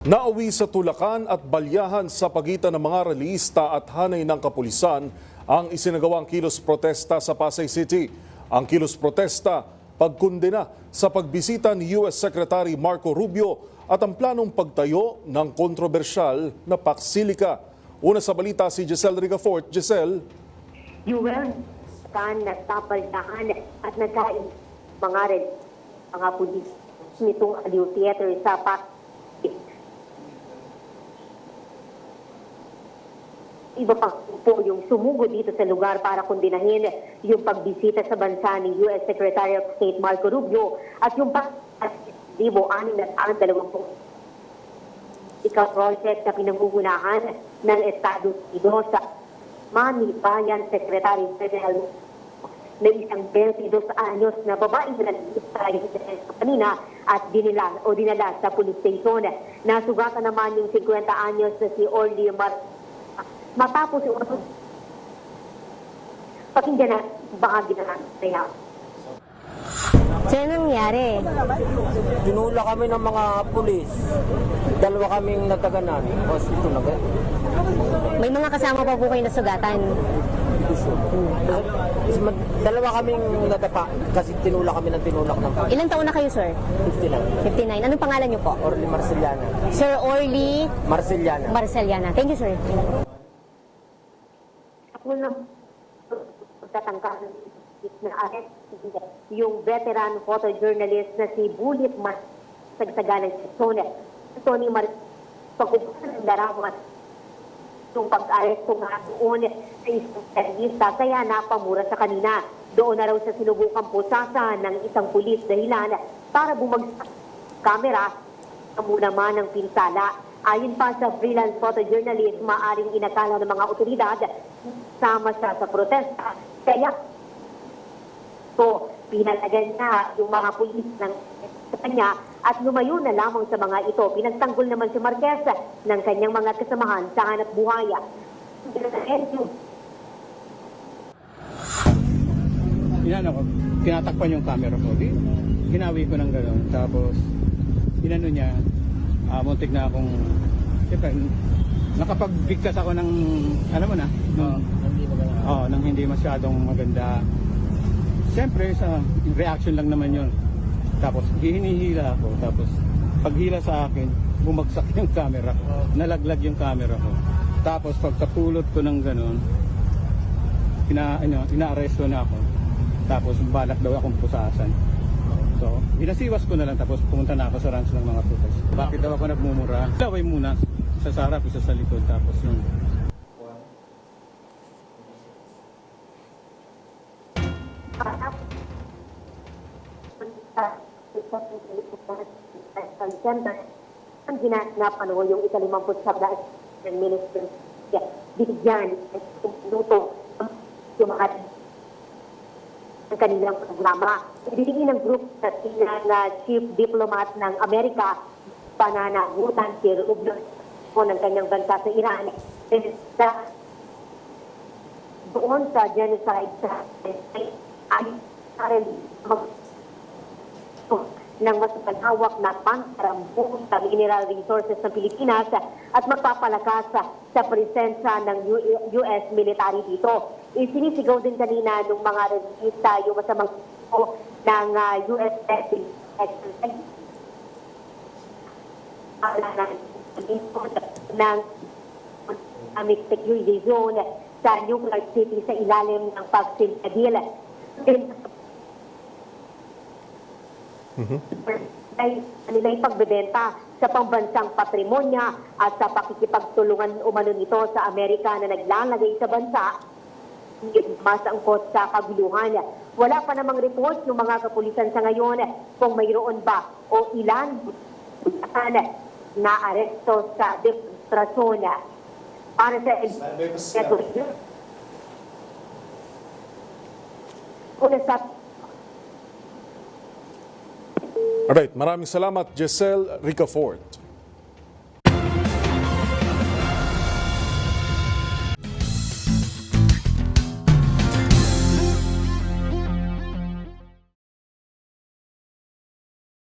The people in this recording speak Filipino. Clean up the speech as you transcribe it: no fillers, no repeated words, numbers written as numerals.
Nauwi sa tulakan at balyahan sa pagitan ng mga relihista at hanay ng kapulisan ang isinagawang kilos protesta sa Pasay City. Ang kilos protesta pagkundena sa pagbisita ni U.S. Secretary Marco Rubio at ang planong pagtayo ng kontrobersyal na Paxilica. Una sa balita si Giselle Ricafort. Giselle. UN kan nagtapaldahan at nagkain mga pulis nitong Aliw Theater sa Iba pa po yung sumugod dito sa lugar para kundinahin yung pagbisita sa bansa ni U.S. Secretary of State Marco Rubio at yung project na pinangungunahan ng Estados Unidos sa Bayan Secretary Federal na isang 22 anyos na babae na kanina at dinala sa police station. Nasugatan naman yung 50 anyos na si Orly matapos yung pakinggan na bahagi na kaya. Saan nangyari? Tinula kami ng mga pulis. Dalawa kaming nataganan. Hospital na gano'n. May mga kasama pa po kayo na sugatan. Dalawa kaming nadapa kasi tinula kami ng tinulak ng pulis. Ilang taon na kayo, sir? 59. 59. Anong pangalan niyo po? Orly Marceliana. Sir Orly Marceliana. Thank you, sir. Ako lang tatangka na arrest yung veteran photojournalist na si Bulit Masagsagalan Tony pagkukunan ng larawan yung pag-arrest ko nga doon sa isang terorista kaya napamura sa kanina. Doon na raw sa sinubukang pusasa ng isang pulis dahilan para bumagsak kamera mo naman ng pinsala. Ayon pa sa freelance photojournalist, maaring inakala ng mga otoridad sama siya sa protesta. Kaya pinalagan niya yung mga pulis ng kanya at lumayo na lamang sa mga ito. Pinagtanggol naman si Marquez ng kanyang mga kasamahan sa hanap buhaya. Tinatakpan yung camera ko. Ginawi ko ng gano'n. Tapos, inano niya, muntik na akong, siyempre, nakapagbigkas ako ng, alam mo na, nang hindi masyadong maganda. Siyempre, sa reaction lang naman yun. Tapos, hinihila ako. Tapos, paghila sa akin, bumagsak yung camera ko. Nalaglag yung camera ko. Tapos, pagkapulot ko ng gano'n, inaaresto na ako. Tapos, balak daw akong pusasan. So, binasiwas ko na lang tapos pumunta na ako sa ranch ng mga putas. Bakit daw ako nagmumura? Laway muna. Isa sa harap, isa sa likod. Tapos yung... Ang ginagapan mo yung ika-50 ng minister. Bigyan luto yung mga ang kanilang programa. Ibigay ng group na chief diplomat ng Amerika, pananagutan si Rubio ng kanyang bansa sa Iran. Doon sa genocide sa ng mas malawak na pantarambong sa mineral resources ng Pilipinas at magpapalakas sa presensya ng U.S. military dito. Isinisigaw din kanina ng mga resista yung masamang ng U.S. exercise ng atomic security zone sa nuclear city sa ilalim ng Paxil-Adil. Nila'y pagbebenta sa pambansang patrimonya at sa pakikipagtulungan umano nito sa Amerika na naglalagay sa bansa mas angkot sa kaguluhan. Wala pa namang report ng mga kapulisan sa ngayon kung mayroon ba o ilan na aresto sa demonstrasyon. Para sa Alright, maraming salamat Giselle Ricafort.